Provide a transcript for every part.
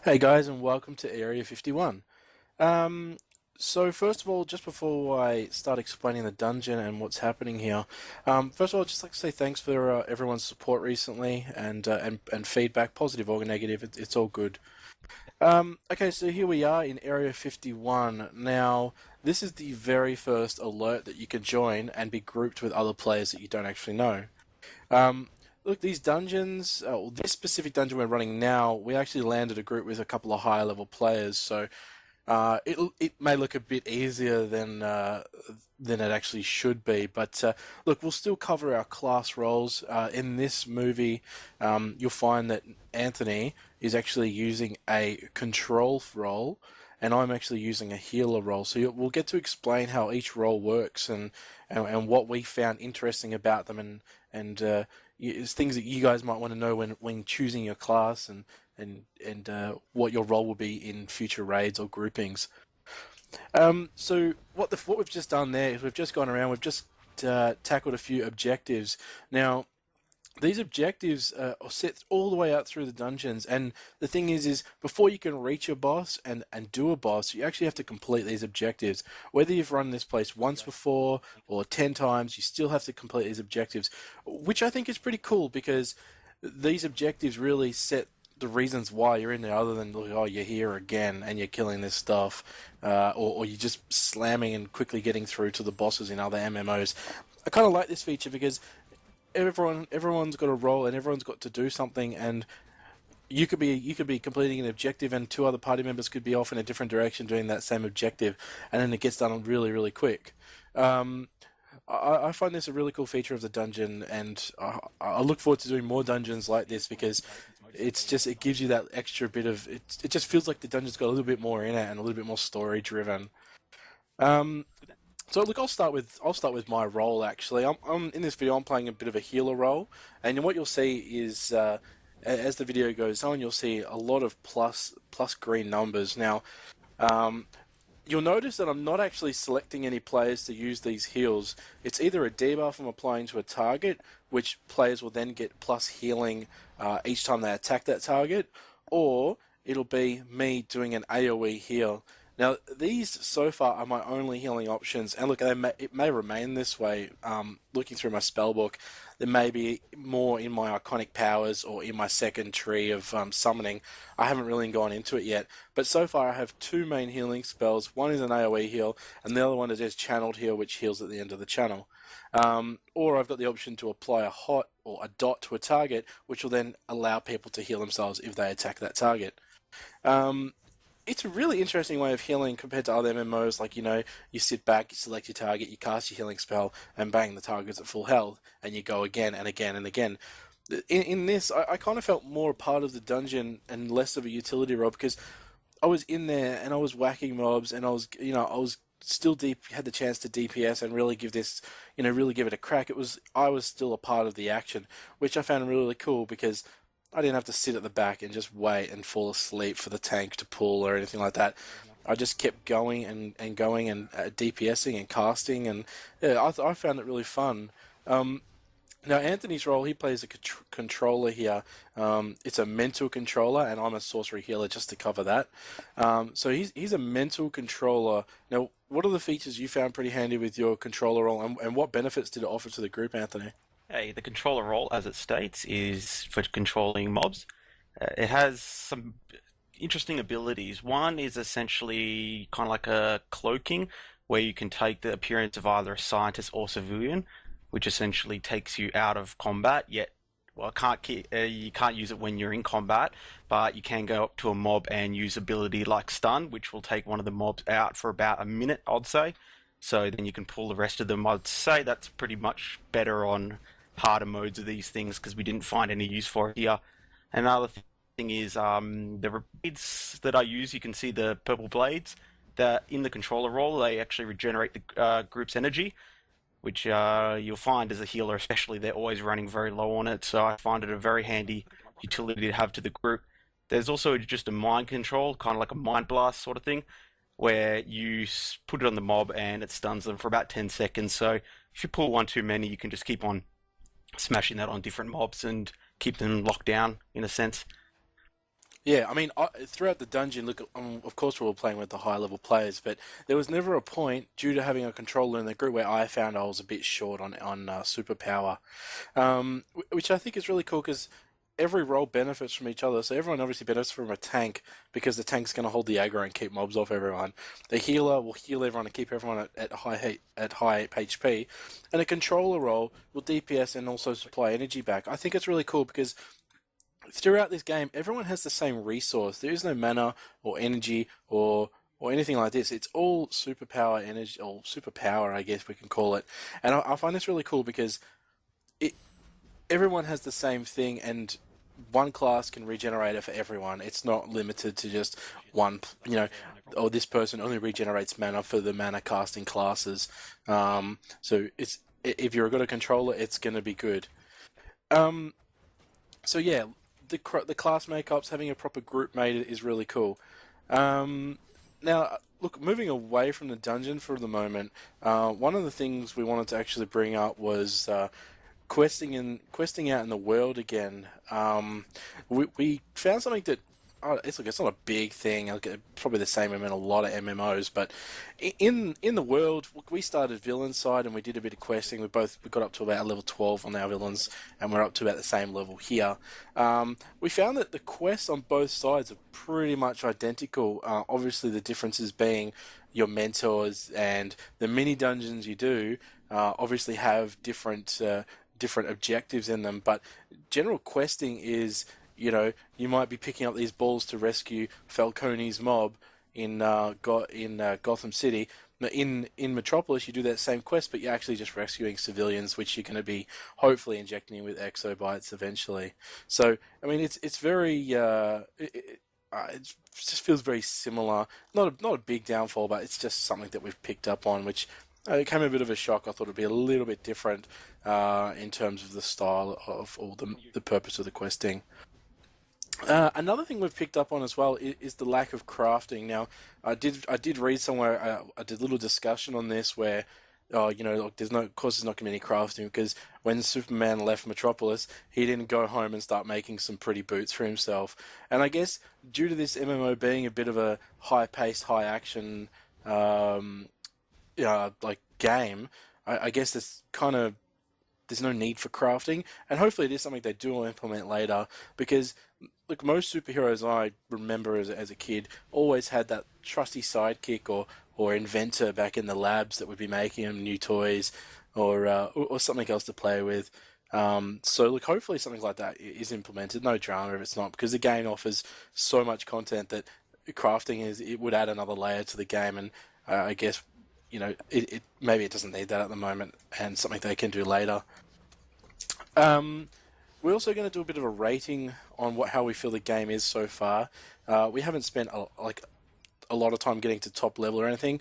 Hey guys, and welcome to Area 51. Um, so first of all, just before I start explaining the dungeon and what's happening here, first of all, I'd just like to say thanks for everyone's support recently and feedback, positive or negative. It's all good. Okay, so here we are in Area 51. Now, this is the very first alert that you can join and be grouped with other players that you don't actually know. Um, Look, these dungeons, this specific dungeon we're running now, we actually landed a group with a couple of higher level players, so it may look a bit easier than it actually should be. But look, we'll still cover our class roles. In this movie, you'll find that Anthony is actually using a control role, and I'm actually using a healer role. So we'll get to explain how each role works and what we found interesting about them and it's things that you guys might want to know when choosing your class and what your role will be in future raids or groupings. So what we've just done there is we've just gone around, we've just tackled a few objectives. Now, these objectives are set all the way out through the dungeons, and the thing is before you can reach a boss and do a boss, you actually have to complete these objectives. Whether you've run this place once before or 10 times, you still have to complete these objectives, which I think is pretty cool because these objectives really set the reasons why you're in there, other than oh, you're here again and you're killing this stuff, or you're just slamming and quickly getting through to the bosses in other MMOs. I kind of like this feature because everyone's got a role and everyone's got to do something, and you could be completing an objective and two other party members could be off in a different direction doing that same objective, and then it gets done really quick. Um, I find this a really cool feature of the dungeon, and I look forward to doing more dungeons like this because it gives you that extra bit of it just feels like the dungeon's got a little bit more in it and a little bit more story driven. Um, so look, I'll start with my role actually. I'm in this video. I'm playing a bit of a healer role, and what you'll see is as the video goes on, you'll see a lot of plus green numbers. Now, um, you'll notice that I'm not actually selecting any players to use these heals. It's either a debuff I'm applying to a target, which players will then get plus healing each time they attack that target, or it'll be me doing an AoE heal. Now, these so far are my only healing options, and look, it may remain this way. Looking through my spellbook, there may be more in my iconic powers or in my second tree of summoning. I haven't really gone into it yet, but so far I have two main healing spells. One is an AoE heal, and the other one is just channeled heal, which heals at the end of the channel. Or I've got the option to apply a hot or a dot to a target, which will then allow people to heal themselves if they attack that target. Um, it's a really interesting way of healing compared to other MMOs. Like, you sit back, you select your target, you cast your healing spell, and bang, the target's at full health, and you go again and again and again. In this, I kind of felt more a part of the dungeon and less of a utility role because I was in there and I was whacking mobs and I was still deep, had the chance to DPS and really give this, really give it a crack. I was still a part of the action, which I found really cool because I didn't have to sit at the back and just wait and fall asleep for the tank to pull or anything like that. I just kept going and going and DPSing and casting, and yeah, I found it really fun. Um, Now, Anthony's role, he plays a controller here. It's a mental controller, and I'm a sorcery healer just to cover that. So he's a mental controller. Now, what are the features you found pretty handy with your controller role, and what benefits did it offer to the group, Anthony? Hey, the controller role, as it states, is for controlling mobs. It has some interesting abilities. One is essentially kind of like a cloaking, where you can take the appearance of either a scientist or civilian, which essentially takes you out of combat. Yet, well, you can't use it when you're in combat, but you can go up to a mob and use ability like stun, which will take one of the mobs out for about a minute, I'd say. So then you can pull the rest of them. I'd say that's pretty much better on harder modes of these things because we didn't find any use for it here. Another thing is the blades that I use. You can see the purple blades. That in the controller role, they actually regenerate the group's energy, which you'll find as a healer, especially they're always running very low on it. So I find it a very handy utility to have to the group. There's also just a mind control, kind of like a mind blast sort of thing, where you put it on the mob and it stuns them for about 10 seconds. So if you pull one too many, you can just keep on smashing that on different mobs and keep them locked down in a sense. Yeah, I mean, throughout the dungeon, look, of course we're all playing with the high level players, but there was never a point due to having a controller in the group where I found I was a bit short on superpower, which I think is really cool because every role benefits from each other. So everyone obviously benefits from a tank because the tank's going to hold the aggro and keep mobs off everyone. The healer will heal everyone and keep everyone at high HP, and a controller role will DPS and also supply energy back. I think it's really cool because throughout this game, everyone has the same resource. There is no mana or energy or anything like this. It's all superpower energy or superpower, I guess we can call it. And I find this really cool because it everyone has the same thing, and one class can regenerate it for everyone. It's not limited to just one, or this person only regenerates mana for the mana casting classes. So it's if you're a good controller, it's going to be good. Um, so yeah, the class makeups, having a proper group mate is really cool. Um, Now, look, moving away from the dungeon for the moment, one of the things we wanted to actually bring up was questing out in the world again. We found something that it's not a big thing. Probably the same in a lot of MMOs, but in the world, we started villain side and we did a bit of questing. We got up to about level 12 on our villains, and we're up to about the same level here. We found that the quests on both sides are pretty much identical. Obviously, the differences being your mentors and the mini dungeons you do. Obviously, have different objectives in them, but general questing is, you might be picking up these balls to rescue Falcone's mob in Gotham City. In Metropolis, you do that same quest, but you're actually just rescuing civilians, which you're going to be hopefully injecting with exobites eventually. So, I mean, it's very it just feels very similar. Not a big downfall, but it's just something that we've picked up on, which it came a bit of a shock. I thought it'd be a little bit different in terms of the style of all the purpose of the questing. Another thing we've picked up on as well is the lack of crafting. Now, I did read somewhere, I did a little discussion on this where, like of course there's not going to be any crafting because when Superman left Metropolis, he didn't go home and start making some pretty boots for himself. And I guess due to this MMO being a bit of a high-paced, high-action, um, like game, I guess there's no need for crafting, and hopefully it is something they do implement later because look, most superheroes I remember as a kid always had that trusty sidekick or inventor back in the labs that would be making them new toys or something else to play with. So look, hopefully something like that is implemented. No drama if it's not, because the game offers so much content that crafting it would add another layer to the game, and I guess maybe it doesn't need that at the moment, and something they can do later. Um, we're also going to do a bit of a rating on how we feel the game is so far. We haven't spent a lot of time getting to top level or anything.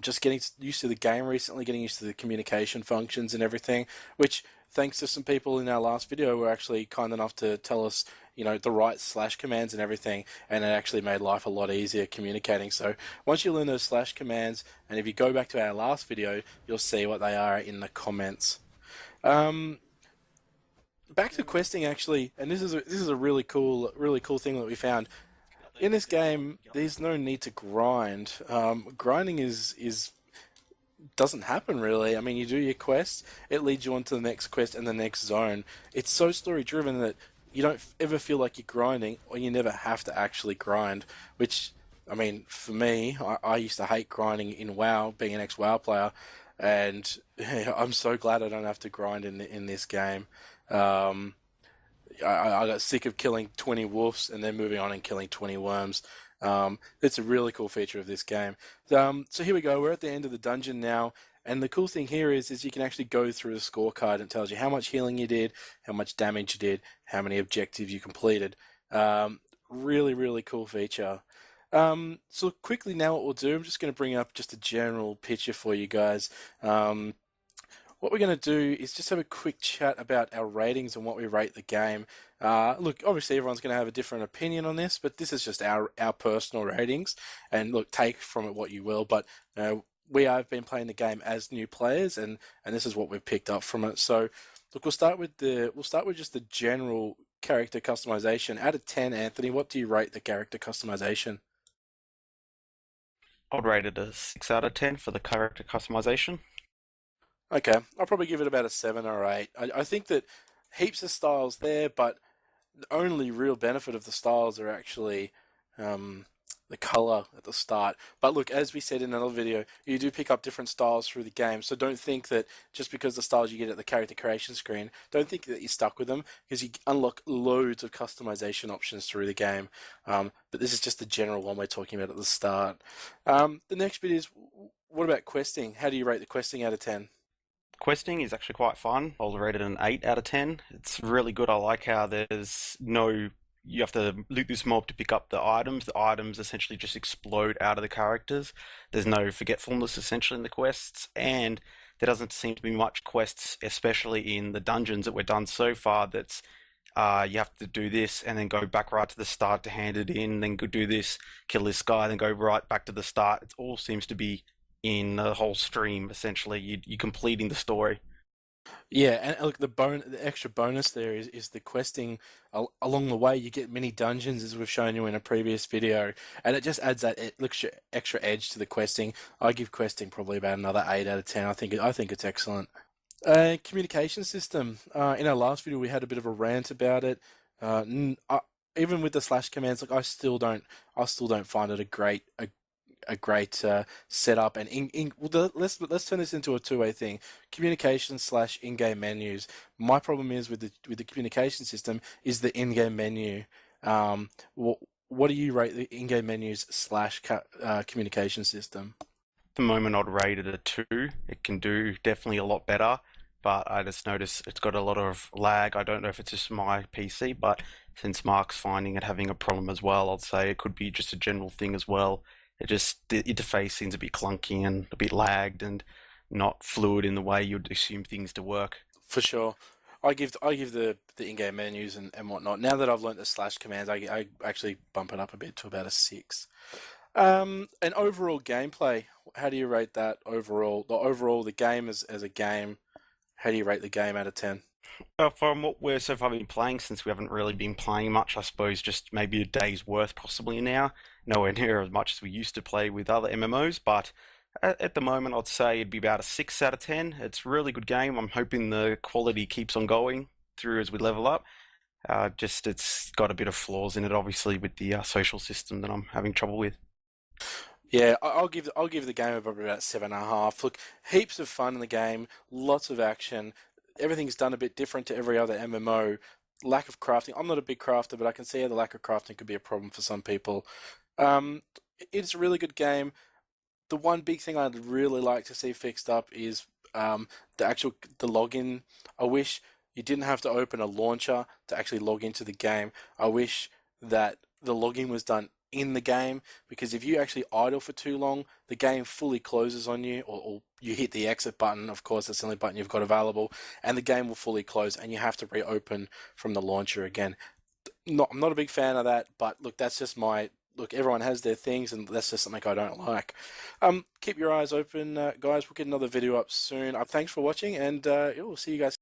Just getting used to the game recently, getting used to the communication functions and everything. Which, thanks to some people in our last video, were actually kind enough to tell us, the right slash commands and everything, and it actually made life a lot easier communicating. So once you learn those slash commands, and if you go back to our last video, you'll see what they are in the comments. Um, Back to questing actually, and this is a really cool thing that we found in this game. There's no need to grind. Grinding is doesn't happen really. I mean, you do your quest, it leads you on to the next quest and the next zone. It's so story driven that you don't ever feel like you're grinding, or you never have to actually grind. Which, I mean, for me, I used to hate grinding in WoW, being an ex-WoW player, and I'm so glad I don't have to grind in this game. Um, I got sick of killing 20 wolves and then moving on and killing 20 worms. It's a really cool feature of this game. So here we go. We're at the end of the dungeon now. And the cool thing here is you can actually go through the scorecard and it tells you how much healing you did, how much damage you did, how many objectives you completed. Really, really cool feature. So quickly now what we'll do, I'm just going to bring up just a general picture for you guys. What we're going to do is just have a quick chat about our ratings and what we rate the game. Look, obviously everyone's going to have a different opinion on this, but this is just our personal ratings. And look, take from it what you will. But we have been playing the game as new players, and this is what we've picked up from it. So, look, we'll start with just the general character customization. Out of 10, Anthony, what do you rate the character customization? I'd rate it a 6 out of 10 for the character customization. Okay, I'll probably give it about a 7 or 8. I think that heaps of styles there, but the only real benefit of the styles are actually um, the color at the start. But look, as we said in another video, you do pick up different styles through the game. So don't think that just because the styles you get at the character creation screen, don't think that you're stuck with them because you unlock loads of customization options through the game. But this is just the general one we're talking about at the start. The next bit is, what about questing? How do you rate the questing out of 10? Questing is actually quite fun. I'll rate it an 8 out of 10. It's really good. I like how there's no, you have to loot this mob to pick up the items. The items essentially just explode out of the characters. There's no forgetfulness essentially in the quests, and there doesn't seem to be much quests, especially in the dungeons that we've done so far, that's you have to do this and then go back right to the start to hand it in, then go do this, kill this guy, then go right back to the start. It all seems to be in the whole stream, essentially. You're completing the story. Yeah, and look, the extra bonus there is the questing along the way. You get mini dungeons, as we've shown you in a previous video, and it just adds that extra edge to the questing. I give questing probably about another 8 out of 10. I think it's excellent. Communication system. In our last video, we had a bit of a rant about it. Even with the slash commands, like I still don't find it a great setup. And well, let's turn this into a two-way thing. Communication slash in-game menus. My problem is with the communication system is the in-game menu. What do you rate the in-game menus slash communication system? At the moment, I'd rate it a 2. It can do definitely a lot better, but I just noticed it's got a lot of lag. I don't know if it's just my PC, but since Mark's finding it having a problem as well, I'd say it could be just a general thing as well. The interface seems a bit clunky and a bit lagged and not fluid in the way you'd assume things to work. For sure. I give the in-game menus and whatnot. Now that I've learnt the slash commands, I actually bump it up a bit to about a 6. And overall gameplay, how do you rate that overall? The game as a game, how do you rate the game out of 10? From what we're so far been playing, since we haven't really been playing much, I suppose just maybe a day's worth possibly now. Nowhere near as much as we used to play with other MMOs, but at the moment I'd say it'd be about a 6 out of 10. It's a really good game. I'm hoping the quality keeps on going through as we level up. Just it's got a bit of flaws in it, obviously, with the social system that I'm having trouble with. Yeah, I'll give the game probably about 7.5. Look, heaps of fun in the game, lots of action. Everything's done a bit different to every other MMO. Lack of crafting. I'm not a big crafter, but I can see how the lack of crafting could be a problem for some people. Um, it's a really good game. The one big thing I'd really like to see fixed up is the login. I wish you didn't have to open a launcher to actually log into the game. I wish that the login was done in the game, because if you actually idle for too long, the game fully closes on you, or you hit the exit button. Of course, that's the only button you've got available, and the game will fully close, and you have to reopen from the launcher again. I'm not a big fan of that, but look, that's just my look. Everyone has their things, and that's just something I don't like. Keep your eyes open, guys. We'll get another video up soon. Thanks for watching, and we'll see you guys.